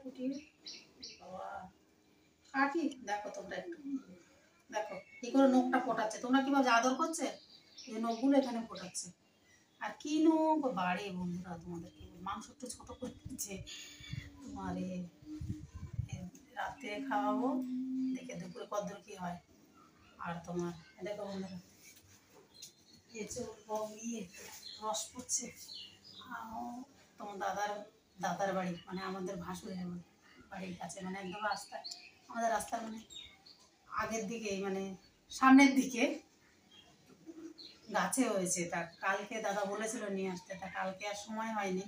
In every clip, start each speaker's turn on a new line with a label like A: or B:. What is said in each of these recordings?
A: ফুটিয়ে বাবা কাটি। দেখো তোমরা একটু দেখো কি করে নখটা ফোটাচ্ছে, তোমরা কিভাবে আদর করছে, এই নখগুলো এখানে ফোটাচ্ছে। আর কি নখ বাড়ে বন্ধুরা, তোমাদেরকে মাংস একটু ছোট করে দিচ্ছে তোমার রাত্রে খাওয়াবো, দেখে দুপুরে কদ্দূর কি হয়। আর তোমার দেখো বন্ধুরা রস পড়ছে তোমার দাদার বাড়ি, মানে আমাদের ভাসুরের বাড়ির কাছে, মানে একদম রাস্তা, আমাদের রাস্তার মানে আগের দিকে, মানে সামনের দিকে গাছে হয়েছে। তা কালকে দাদা বলেছিল নিয়ে আসতে, তা কালকে আর সময় হয়নি,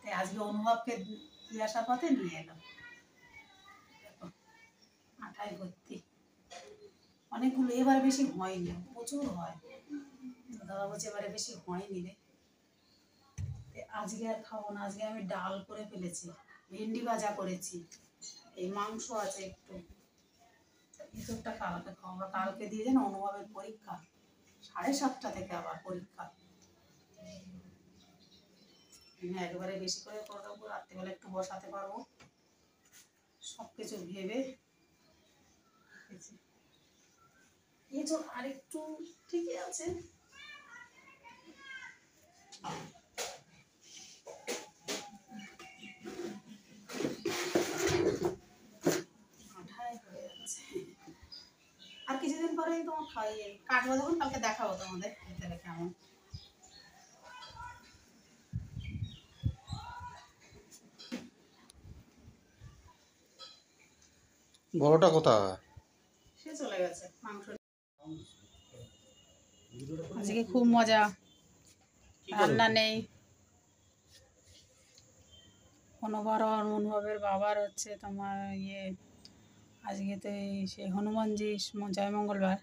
A: তাই আজকে অনুভবকে দিয়ে আসার পথে নিয়ে এলাম। দেখো আঠায় ভর্তি অনেকগুলো, এবারে বেশি হয়নি, প্রচুর হয়। দাদা বলছে এবারে বেশি হয়নি রে, আজকে আর খাবো না। আজকে আমি ডাল করে ফেলেছি, ভেন্ডি ভাজা করেছি, এই মাংস আছে একটু, এসবটা কালকে খাওয়া। কালকে দিয়ে যেন অনুভবের পরীক্ষা, 7:30 থেকে আবার পরীক্ষা। একবারে বেশি করে করে দেবো, রাত্রিবেলা একটু বসাতে পারবো, সব কিছু ভেবে। এই তো আরেকটু ঠিকই আছে। আর কিছুদিন পরেই তোমার খাইয়ে কাটবো, যখন কালকে দেখাবো তোমাদের তাহলে কেমন।
B: বড়টা কোথায়?
A: সে চলে গেছে মাংস। আজকে খুব মজা, রান্না নেই। অনুভবের বাবার হচ্ছে তোমার আজকে তো সেই হনুমানজি জয় মঙ্গলবার,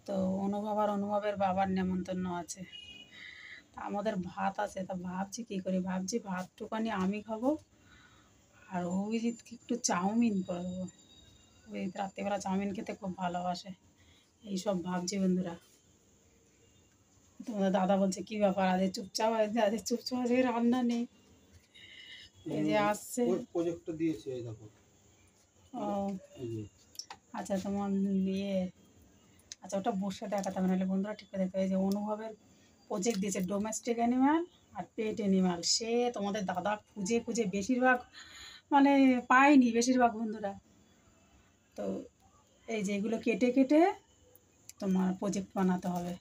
A: তো অনুভবের বাবার নেমন্তন্ন আছে। তা আমাদের ভাত আছে, তা ভাবছি কী করি, ভাবছি ভাতটুকানি আমি খাবো আর অভিজিৎকে একটু চাউমিন করে দেবো। ওই রাত্রিবেলা চাউমিন খেতে খুব ভালোবাসে। এইসব ভাবছি বন্ধুরা। তোমাদের দাদা বলছে কী ব্যাপার, আজকে চুপচাপ আছে, আজকে চুপচাপ আজকে রান্না নেই। এই যে আসছে
B: প্রজেক্টটা দিয়েছে, এই দেখো।
A: ও আচ্ছা, তোমার আচ্ছা ওটা বসে দেখাতে হবে, নাহলে বন্ধুরা ঠিক করে দেখতে। এই যে অনুভবের প্রজেক্ট দিয়েছে ডোমেস্টিক অ্যানিম্যাল আর পেট অ্যানিম্যাল। সে তোমাদের দাদা খুঁজে খুঁজে বেশিরভাগ মানে পায়নি বেশিরভাগ বন্ধুরা। তো এই যে এগুলো কেটে কেটে তোমার প্রজেক্ট বানাতে হবে,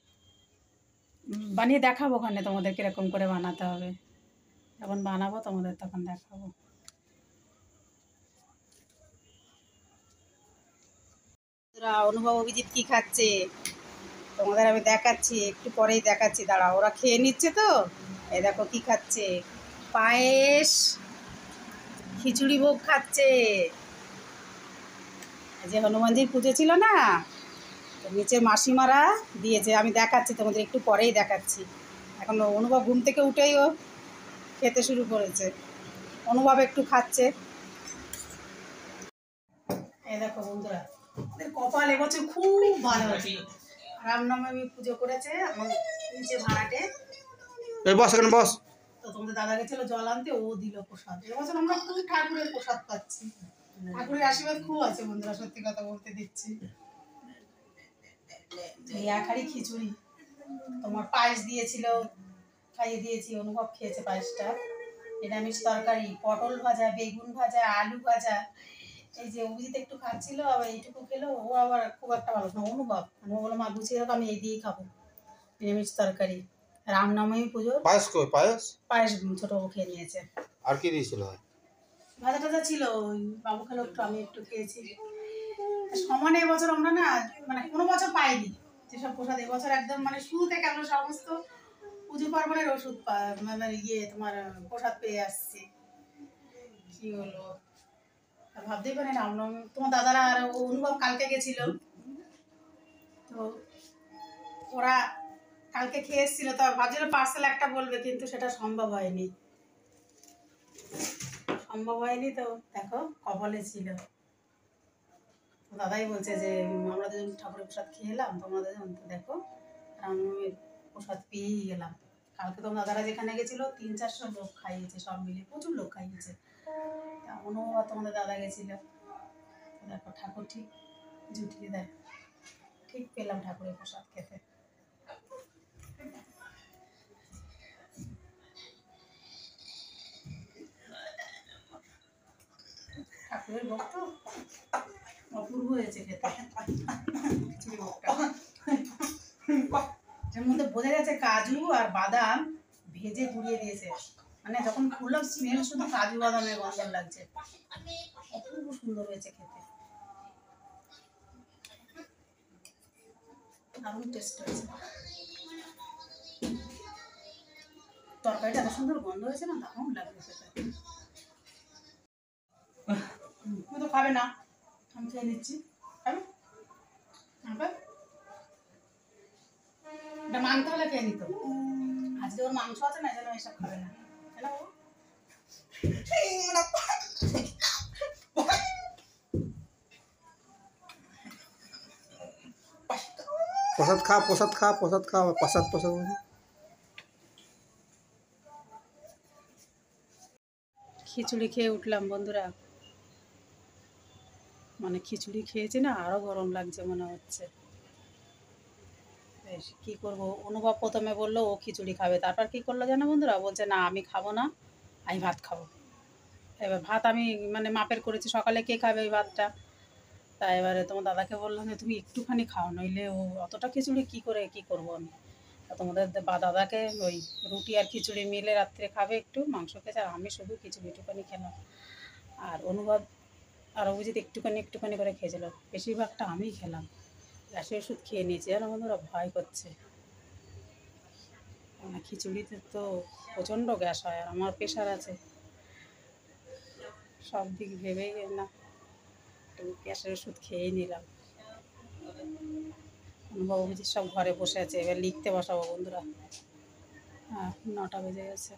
A: বানিয়ে দেখাবো ওখানে তোমাদের কীরকম করে বানাতে হবে। যখন বানাবো তোমাদের তখন দেখাবো। অনুভব অভিজিৎ কি খাচ্ছে তোমাদের আমি দেখাচ্ছি, একটু পরেই দেখাচ্ছি, দাঁড়াও। ওরা খেয়ে নিচ্ছে তো, এই দেখো কি খাচ্ছে, পায়েস, খিচুড়ি ভোগ খাচ্ছে। যে হনুমানজির পুজো ছিল না, তো নিচে মাসিমারা দিয়েছে, আমি দেখাচ্ছি তোমাদের, একটু পরেই দেখাচ্ছি। এখন অনুভব ঘুম থেকে উঠেই ও খেতে শুরু করেছে। অনুভব একটু খাচ্ছে। এই দেখো বন্ধুরা, ওদের কপাল এবছর খুব ভালো আছে। রামনবমী পুজো করেছে আমার নিচে ভাড়াটে।
B: বস এখানে বস।
A: তো তোমাদের দাদা গেছিল জল আনতে, ও দিল প্রসাদ। এবছর আমরা খুব ঠাকুরের প্রসাদ পাচ্ছি, ঠাকুরের আশীর্বাদ খুব আছে বন্ধুরা, সত্যি কথা বলতে দিচ্ছি। এই এক হাঁড়ি খিচুড়ি, তোমার পায়েস দিয়েছিল, খাইয়ে দিয়েছি, অনুভব খেয়েছে পায়েসটা। নিরামিষ তরকারি, পটল ভাজা, বেগুন ভাজা, আলু ভাজা। এই যে অভিজিৎ একটু খাচ্ছিল, আবার এইটুকু খেলো, ও আবার খুব একটা ভালো না। অনুভব বললো মা গুছিয়ে রাখো, আমি এই দিয়েই খাবো নিরামিষ তরকারি। রামনবমী পুজো
B: পায়েস কই?
A: পায়েস ছোট খেয়ে নিয়েছে।
B: আর কি দিয়েছিল?
A: ভাজা টাজা ছিল, ওই বাবু খেলো একটু, আমি একটু খেয়েছি। সমানে এবছর আমরা না, মানে কোনো বছর পাইনি যেসব প্রসাদ, এবছর একদম মানে শুরু থেকে আমরা সমস্ত পুজো পার্বণের ওষুধ মানে তোমার প্রসাদ পেয়ে আসছি। কি হলো ভাবতেই পারি না। তোমার দাদারা আর অনুভব কালকে গেছিল, তো ওরা কালকে খেয়ে এসেছিল, তো ভাবছিল পার্সেল একটা বলবে, কিন্তু সেটা সম্ভব হয়নি। তো দেখো কপালে ছিল। দাদাই বলছে যে আমরা দুজন ঠাকুরের প্রসাদ খেয়ে এলাম, তোমরা দুজন তো দেখো রামনবমীর প্রসাদ পেয়েই গেলাম। কালকে তোমার দাদারা যেখানে গেছিলো 300-400 লোক খাইয়েছে, সব মিলিয়ে প্রচুর লোক খাইয়েছে। তা অনুভব তোমাদের দাদা গেছিল, দেখো ঠাকুর ঠিক জুটিয়ে দেয়, ঠিক পেলাম ঠাকুরের প্রসাদ খেতে। ঠাকুরের ভোগ তো অপূর্ব হয়েছে খেতে, খিচুড়ি ভোগটা। এর মধ্যে বোঝা গেছে কাজু আর বাদাম ভেজে গুঁড়িয়ে দিয়েছে, মানে যখন খুললাম স্মেল শুধু কাজু বাদামের গন্ধ লাগছে, অপূর্ব সুন্দর হয়েছে খেতে, দারুণ টেস্ট হয়েছে। তরকারিটা এত সুন্দর গন্ধ হয়েছে না, দারুণ লাগবে খেতে। তুমি তো খাবে না, আমি খেয়ে নিচ্ছি, খাবে? এটা মাংস হলে খেয়ে নিত, আজকে ওর মাংস আছে না, যেন এসব খাবে না।
B: প্রসাদ খা, প্রসাদ খা, প্রসাদ খা, প্রসাদ প্রসাদ।
A: খিচুড়ি খেয়ে উঠলাম বন্ধুরা, মানে খিচুড়ি খেয়েছি না, আরো গরম লাগছে মনে হচ্ছে। বেশ কী করবো, অনুভব প্রথমে বললো ও খিচুড়ি খাবে, তারপর কী করলো জানো বন্ধুরা, বলছে না আমি খাবো না, আমি ভাত খাবো। এবার ভাত আমি মানে মাপের করেছি, সকালে কে খাবে ওই ভাতটা, তাই এবারে তোমার দাদাকে বললাম যে তুমি একটুখানি খাও, নইলে ও অতটা খিচুড়ি কী করে কী করবো আমি। তোমাদের দাদাকে ওই রুটি আর খিচুড়ি মিলে রাত্রে খাবে, একটু মাংস খেয়েছে, আর আমি শুধু খিচুড়ি একটুখানি খেলাম। আর অনুভব আর অভিজিৎ একটুখানি একটুখানি করে খেয়েছিল, বেশিরভাগটা আমিই খেলাম। গ্যাসের ওষুধ খেয়ে নিয়েছি, আর বন্ধুরা ভয় করছে, মানে খিচুড়িতে তো প্রচণ্ড গ্যাস হয়, আর আমার প্রেশার আছে, সব দিক ভেবেই না একটু গ্যাসের ওষুধ খেয়েই নিলাম। অনুভব অভিজিৎ সব ঘরে বসে আছে, এবার লিখতে বসাবো বন্ধুরা। হ্যাঁ 9টা বেজে গেছে।